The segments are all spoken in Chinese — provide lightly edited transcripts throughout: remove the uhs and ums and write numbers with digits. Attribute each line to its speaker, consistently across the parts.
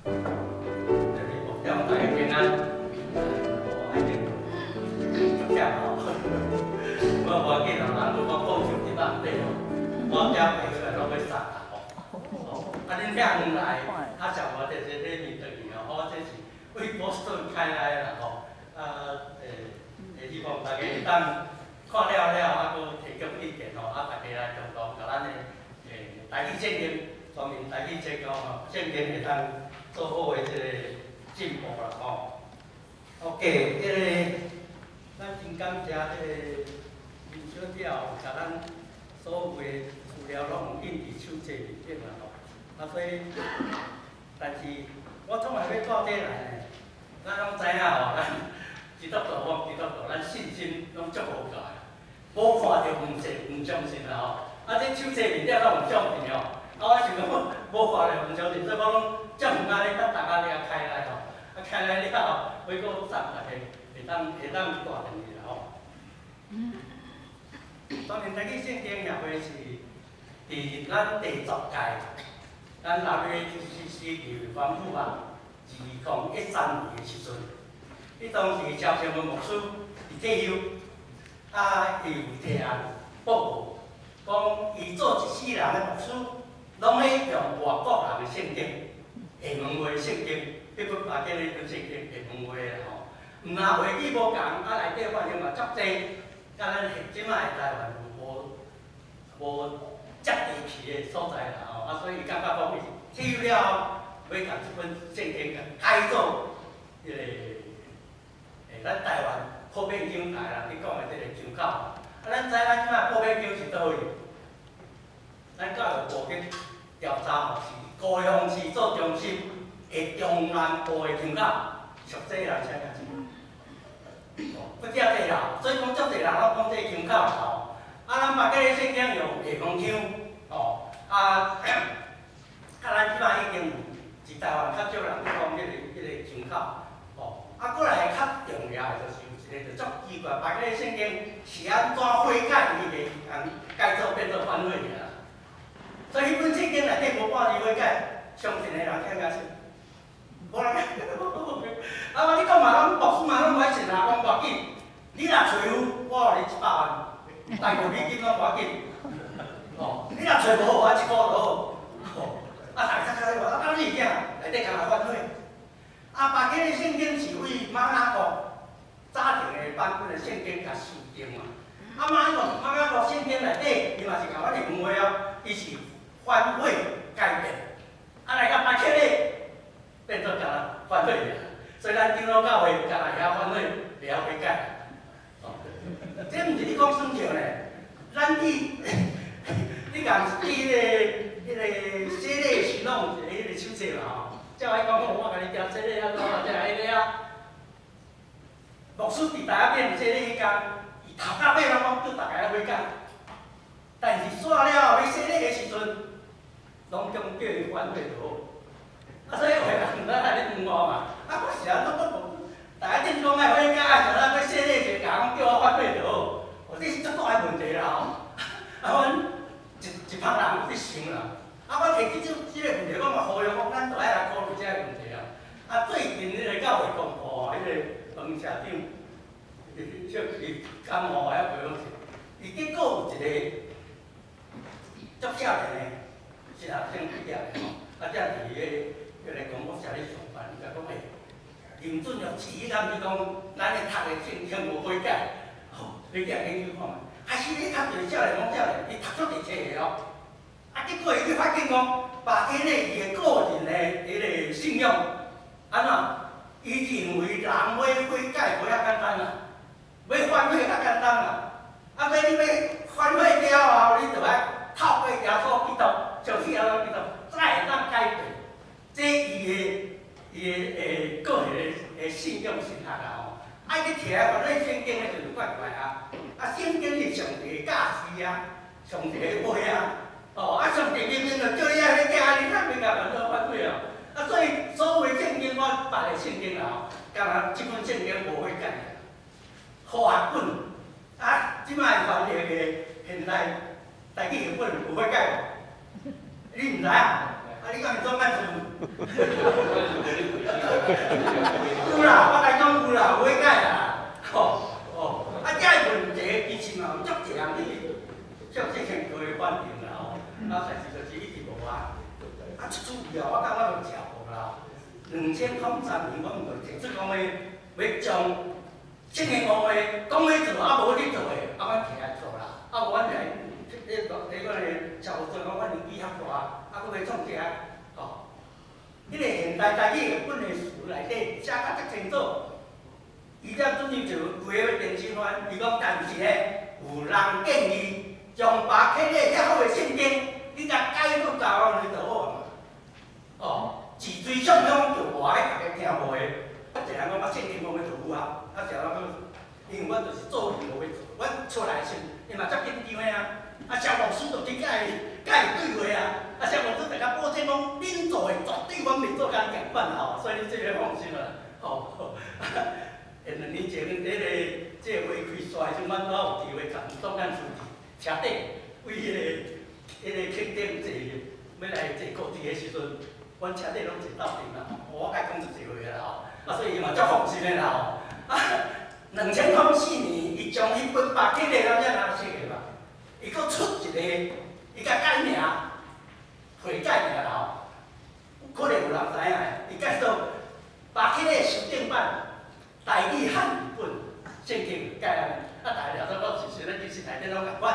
Speaker 1: 就是我希望大家平安，我爱你，就这样哦。我无紧哦，人如果讲求一万块哦，我家卖出来拢要杀啦哦。啊，恁遐远来，啊，像我这些礼物等于哦，我这是为波士顿开来啦吼。希望大家会当看了了，啊，搁提供意见吼，啊，大家来共同甲咱的台语圣经，全面台语这个吼，圣经会当做好的这个进步啦吼。OK， 咱真感谢这个林小姐有甲咱所有的资料拢印伫手册里顶啦吼。啊，所以，但是我创来要到底来呢，咱拢知影吼，咱基督徒往基督徒，咱信心拢足无够的，无看着唔信唔相信啦吼。啊，这手册里顶拢有相信哦。啊，我想讲无看着唔相信，所以我拢照安尼，等大家了开来吼。啊，开来了后，要搁送大家，会当大阵去啦吼。当然，台语圣经协会是伫咱第10届，咱6月24日反复啊，2013年的时阵，伊当时赵成文牧师伫退休，啊，伊有提案报告，讲伊做一世人的牧师，拢咧用外国人的圣经，下文话圣经，迄本巴结迄本圣经下文话啦吼。毋若话语无共，啊内底反映嘛足济，甲咱即摆台湾无接地气的所在啦吼。啊，所以伊感觉讲伊退休了后，要甲即本圣经改做迄个咱台湾普遍经台啦，你讲的即个参考。啊，咱知咱即摆普遍经是倒位？咱教育部去调查吼，是高雄市做中心的中南部的参考，俗济人请假是。不只济啦，所以讲足济人拢讲这参考吼。啊，咱别个圣经用下方腔吼，啊，咱即摆已经是台湾较少人讲迄个参考吼。啊，过来较重要的就是有一个就足奇怪，别个圣经是安怎悔改，伊袂改做变做反悔尔。所以迄本圣经内底无半字悔改，相信的人听假是。无人，啊！我你讲嘛，咱牧师嘛，拢无爱信啦，讲无要紧。你若找有，我互你100万，大部美金拢无要紧。哦，你若找无，我1箍就好。哦，啊，大家在话，啊，你物件内底干嘛反悔？啊，别个的圣经是为马雅国早前的版本的圣经甲修订嘛。啊，马雅国圣经内底，伊嘛是甲阮的文话哦，伊是反悔改变。啊，来甲别个咧。变做甲反对尔，所以咱长老教会甲来遐反对，袂晓悔改。哦，这毋是你讲算笑呢，咱你共迄个洗礼时拢有一个迄个手册啦吼，照爱讲我甲你调洗礼啊，怎啊迄个啊，牧师伫台北变洗礼迄天，伊头到尾拢讲叫大家悔改，但是煞了后要洗礼的时阵，拢叫伊反对就好。啊，所以话人咱来咧问我嘛，啊，我是安怎无？大家正讲爱悔改，啊，像咱要洗礼就讲叫我反对就好，哦，这是足大的问题啦吼。啊，阮一旁人有咧想啦，啊，我提起即个问题，我嘛呼吁讲，咱都爱来考虑这个问题啊。啊，最近迄个教会公布迄个黄社长，伊感冒还袂好势，伊结果有一个足少年的，是学生毕业的吼，啊，才伫迄个公务社咧上班，伊甲讲诶，林准用字敢是讲，咱咧读的圣经无悔改，吼，你去研究看嘛。还是你读一个少年讲少年，伊读出伫册的哦。啊，结果伊去发现讲，别个咧伊的个人的迄个信仰，安怎？伊认为人要悔改无遐简单啦，要反悔较简单啦。啊，你要反悔了后，你就爱透过耶稣基督，就是耶稣基督，才会当改变。这伊的个人的信仰是啥啦吼？爱去摕来反正圣经的就是怪怪啊！啊，圣经是上帝的教示啊，上帝的话啊，哦，啊，上帝明明就叫你爱去行，你哪袂甲反倒反对哦？啊，所以所有的圣经我捌的圣经啦吼，敢若即本圣经无悔改，好学本啊，即摆翻译的现代台语译本有悔改无？你毋知啊？啊，你敢是总干事？有啦，我甲讲有啦，有改啦，啊，这问题其实嘛，足济人去向这项高的反映啦但是就是一直无啊，出主意我感觉就超过啦。2003年，我唔提出讲要将7年5个讲要做无去做的，阮起来做啦，阮来超做阮年纪较大，佫要创啥？迄个现代台语本的词内底写甲足清楚。伊只准入就规个电视番，伊讲但是咧，有人建议将把迄个遐好的圣经，你甲改做查某人就好嘛。自追上向就无爱大家听无的。一个人讲我圣经我要做有啊，一个人讲，因为阮就是做事无要做，阮出来时伊嘛足紧张的啊。肖牧师就去甲伊对话啊。肖牧师大家保证讲，恁做的绝对阮袂做甲你共款所以你这个放心啦。2年前，这个花开煞的时，阮拄有机会甲党干书记车顶为迄个庆典坐，要来坐高铁的时阵，阮车顶拢坐斗阵啦。我甲讲就一回啦所以伊嘛足放心的啦2004年，伊将伊本把迄个咱才拿写的嘛，伊搁出一个，伊甲改名，会改名啦可能有人知影，伊改做把迄个修订版。台语汉语本圣经改大家了说我其实咧其实内底拢共款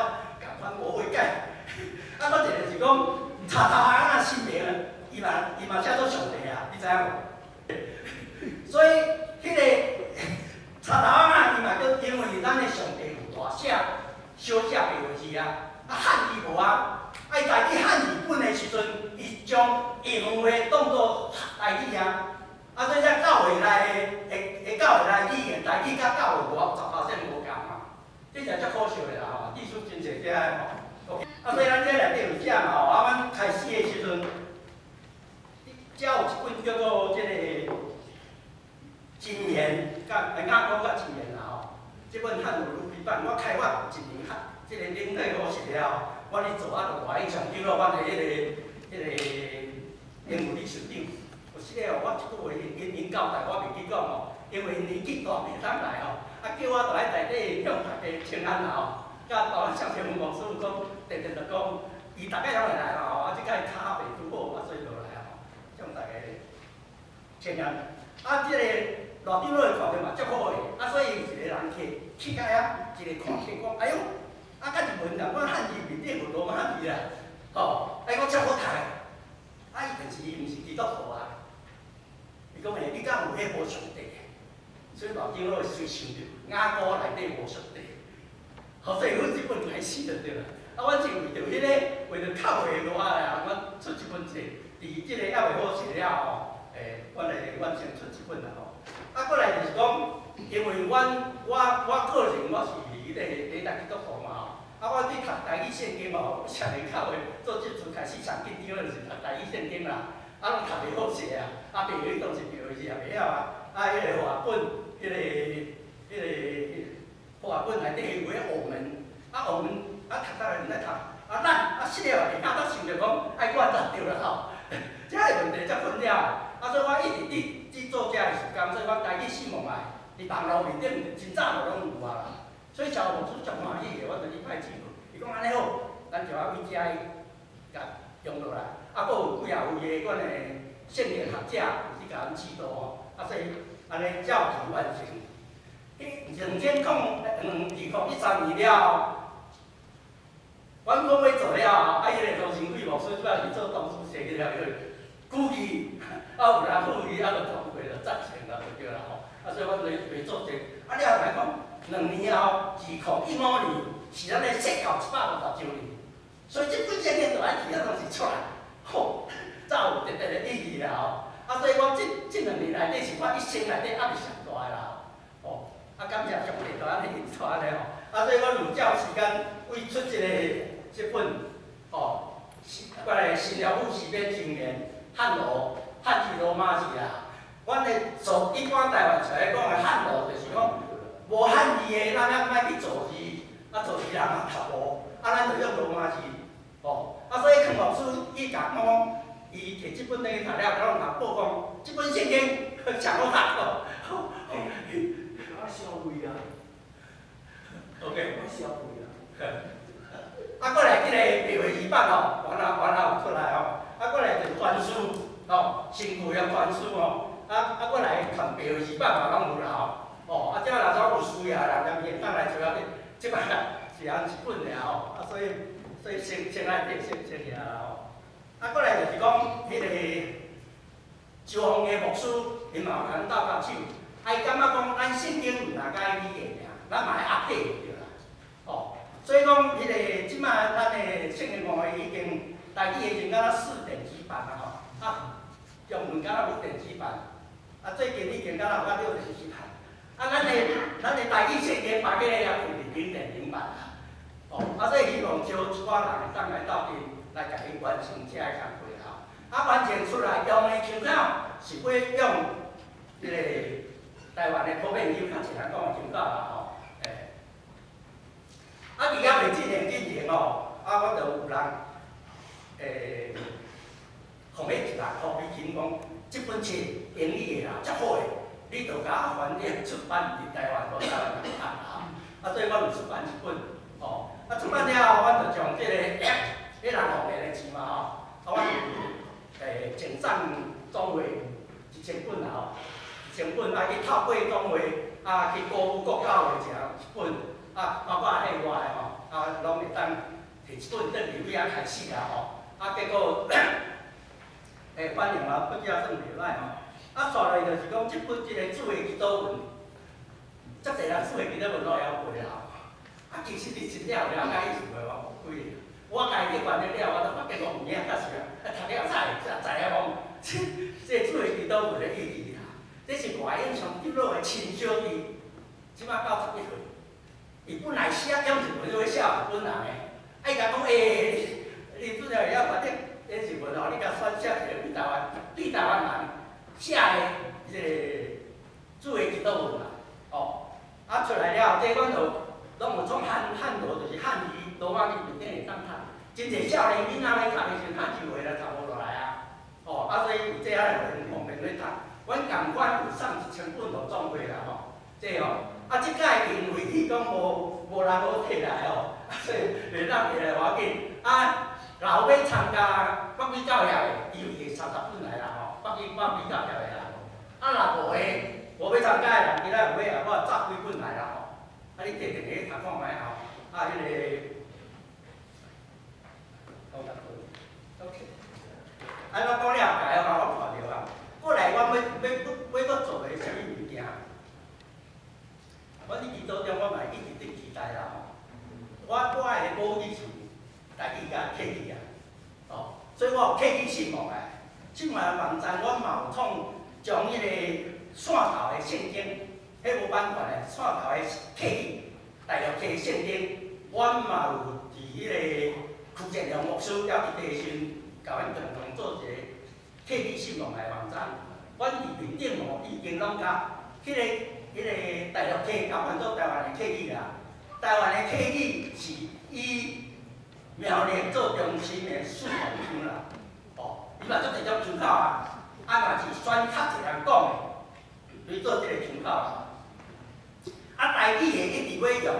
Speaker 1: 我会改。我一个是讲查头仔姓名，伊嘛写做上帝你知影无？所以迄个查头仔伊嘛叫因为咱的上帝有大写、小写白字汉语无台语汉语本的时阵，伊将英话当作台语所以才教会内教会内语言，台语甲教会外10%无共这就足可惜的啦艺术真侪遮所以咱这内底有写嘛阮开始的时阵，遮有一本叫做这个箴言，甲讲甲箴言这本汉语鲁比版，我开发1年这个领队好势了我咧做就大印象对了，阮的迄个英语理事长。是个我即句话因交代我袂记讲因为年纪大袂当来叫我伫咧内底向大家请安甲台湾上天文王师傅讲，直直就讲，伊大概拢会来即摆骹袂拄好所以就来向大家请安。即个老长老的看着嘛足好的，所以有一个人去甲一个看去讲，哎哟，甲一问人，我汉字面顶有罗马汉字啦，讲足好读伊平时毋是基督徒伊讲你敢有迄无上帝？所以老长老随想着雅歌内底无上帝，所以阮即本开始就对啦。阮就为着迄个，为着较袂落阮出一本册，伫即个还袂好势了阮先出一本啦过来就是讲，因为我个人我是迄个第台基督徒嘛我去读台语圣经常年较袂做接触开始上紧张就是读台语圣经啦。拢读袂好势白话当时白话字也袂晓迄个华本，迄个华本内底有我们，我们读到人在读，咱死了会当想着讲，我答对了这个问题才困了所以我一直去做这个时间，所以我台语4万来，伫网络面顶真早就拢有所以小牧师足欢喜的，我就去派姊妹，伊讲安尼好，咱就为遮甲用落来。佫有几位阮的圣灵学者有去甲阮指导所以安尼照题完成。2013年了，阮讲要做了迄个张成贵牧师主要是做董事社去了，估计有人富裕就全会就赞成啦，就对啦所以阮就做这了来讲，2年后2015年是咱的世教150周年，所以这本圣经就爱其他东西出来。才有直直的意义啦所以我这2年内底是我一生内底压力上大的啦感谢上帝就安尼出安尼所以我有照时间为出这本我的新了武时编经言汉字罗马字阮的做一般台湾出来讲的汉罗就是讲无汉字的，咱莫去做字做字人读无咱就用罗马字所以康老师伊甲我讲，伊摕这本来读了，甲我报讲，这本圣经讲我大哦。
Speaker 2: 我消费啊。
Speaker 1: OK。
Speaker 2: 我消费啊。
Speaker 1: 啊，过来，迄个庙会举办哦，完了有出来哦，啊，过来就传书哦，辛苦要传书哦，啊，过来看庙会举办嘛，拢有啦哦，啊，即摆若说有需要啦，咱现当来找啊，即摆是按一本尔哦，啊，所以先爱点先遐啦哦，啊，过来就是讲迄个招风的牧师，因嘛有甲咱斗甲手，啊，伊感觉讲咱圣经有哪甲伊理解尔，咱嘛爱 update 就对啦，哦。所以讲，迄个即摆咱的圣经公会已经台语已经敢若4电子版啦吼，啊，中文敢若5电子版，啊，最近已经敢若有到6电子版，啊，咱的台语圣经版个也配0.0版啦，哦，啊，所以希望招一寡人当来斗阵来家己完成遮个工课吼，啊，完成出来用的腔口是要用迄个台湾的普遍语，较简单讲的腔口啦吼。啊，而遐袂进行哦，啊，我就有人奉迄100块美金讲，即本册英语的啦，遮好诶，你着甲我翻译出版伫台湾，台湾人看啦。啊，所以我就出版一本，哦，啊，出版了后，我就将即个人奉献的钱嘛吼，啊，我就整上总话1000本啦吼，1000本啊去透过总话啊去鼓舞国教的一本。啊，包括迄外的吼，啊，拢会当摕一本转去尾仔开始啦吼，啊，结果反应嘛，不只算袂歹吼，啊，带来就是讲，即本即个主的基督文，遮济人主的基督文都会晓背啦，啊，其实你真了解意思的我无几个，我家己去翻译了，我都发觉讲有影较是啊，读了才知影讲，这主的基督文的意义啦，这是外印上记录的亲小弟，即摆91岁。伊本来写用日文就会写日本人诶，啊伊甲讲你主要会晓反正日文吼，你甲选写一个对台湾人写诶即个主的基督文啦，哦，啊出来了后，这阮就拢有创汉语，就是汉语罗马字面顶会当读，真侪少年囡仔咧读的时阵，汉字话就读无落来啊，哦，啊所以有这样的人方便咧读，阮共款有送1000本就总会啦吼，这哦。啊，即届因为伊讲无人好摕来哦，所以袂当摕来要紧。啊，若有要参加北美教协的，伊有摕30本来啦吼，北美教协的啦。啊，若无要参加的人，今仔有买啊，我杂几本来啦吼。啊，你摕电去读看卖吼。啊，迄个，OK。啊，我讲了解嘛，我看着啊。过来，我要做的啥物物件？我伫基督中，我嘛一直伫期待啦吼。我的母语是台语甲客语啊，哦，所以我有客语新闻诶。新闻网站我嘛有创将迄个线头的圣经，迄无版权的线头的客语，大陆客圣经，我嘛有伫迄个邱建良牧师了伫地信，甲阮共同做一个客语新闻的网站。阮伫面顶哦，已经拢甲迄个大陆客交换做台湾的客语啦。台湾的客语是以苗栗做中心的四方腔啦。哦，伊嘛做一种腔口啊，啊嘛是选较一人讲的，来做这个腔口啦。啊，台语的一直要用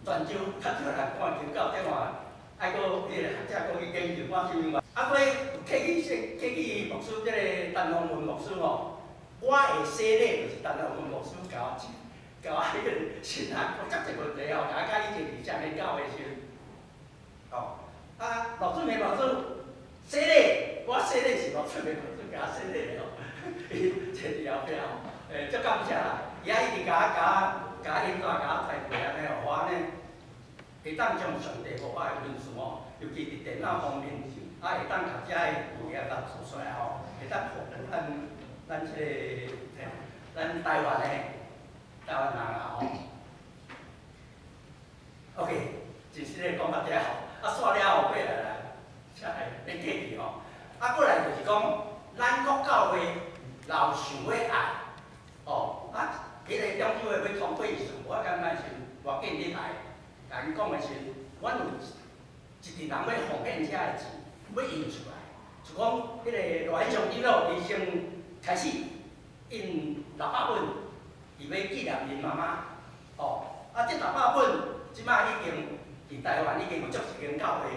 Speaker 1: 泉州较少人讲的腔口，这话爱个迄个学者讲去研究看啥物话。啊，所以客语牧师这个陈宏文牧师吼。我的洗礼就是陈宏文牧师教我迄个信仰，我接一问题哦，甲以前伫遮尼教的时，哦，啊，罗俊明牧师洗礼，我洗礼是罗俊明牧师教我洗礼的哦，伊坐伫后壁哦，足感谢啦，伊啊一直甲我引导，甲我带过安尼哦，我安尼会当将上帝互我的恩赐哦，尤其伫电脑方面，啊会当甲遮个物件甲做出来吼，会当互咱即个咱台湾人啊吼 ，OK， 真实咧讲到遮吼，啊煞了后尾来，才来继续吼，啊过来就是讲，咱国教会老想要爱，哦，啊，迄个中秋会要通过时阵，我感觉是偌紧你来，甲因讲的是，阮有一群人要奉献遮个钱，要用出来，就讲迄个内上记录，伊先。开始印600本，伊要纪念因妈妈。哦，啊，这600本即摆已经伫台湾已经有足一间教会，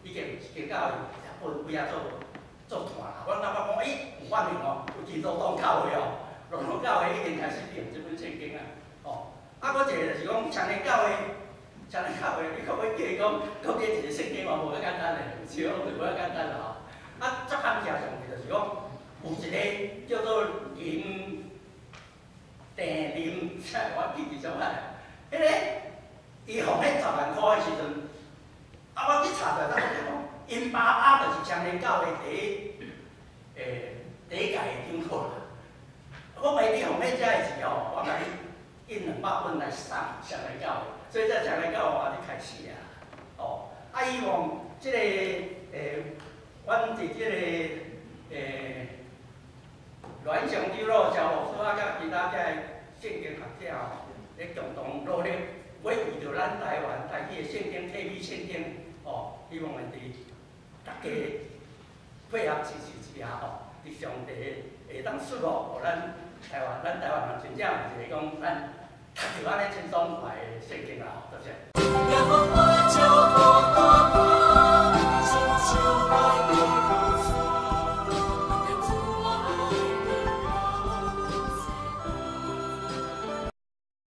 Speaker 1: 已经有一间教会10本几啊做团啦。我感觉讲，有反应哦，有基督宗教会哦，龙龙教会已经开始用这本圣经啊。哦，啊，搁一个就是讲长年教会，长年教会，你可要叫伊讲，讲这一个圣经嘛，无遐简单嘞，是讲无遐简单啦吼。啊，足感谢上帝，就是讲有一个叫做林我记住啥物？迄个伊奉迄10万块的时阵，啊，我去查着，咱讲因爸爸就是长年教会第一届的长老啦。我袂记奉迄遮的时候，我甲你印200本来送长年教会，所以这长年教会我就开始啊。哦，啊，希望即个阮伫即个阮上长老、教牧师啊，甲其他遮个圣经学者吼，咧共同努力，要为着咱台湾台语的圣经、体育圣经，哦，希望咱伫大家配合支持之下吼，伫上帝会当赐福，互咱台湾人真正就是讲咱读着安尼轻松快的圣经啦，多谢。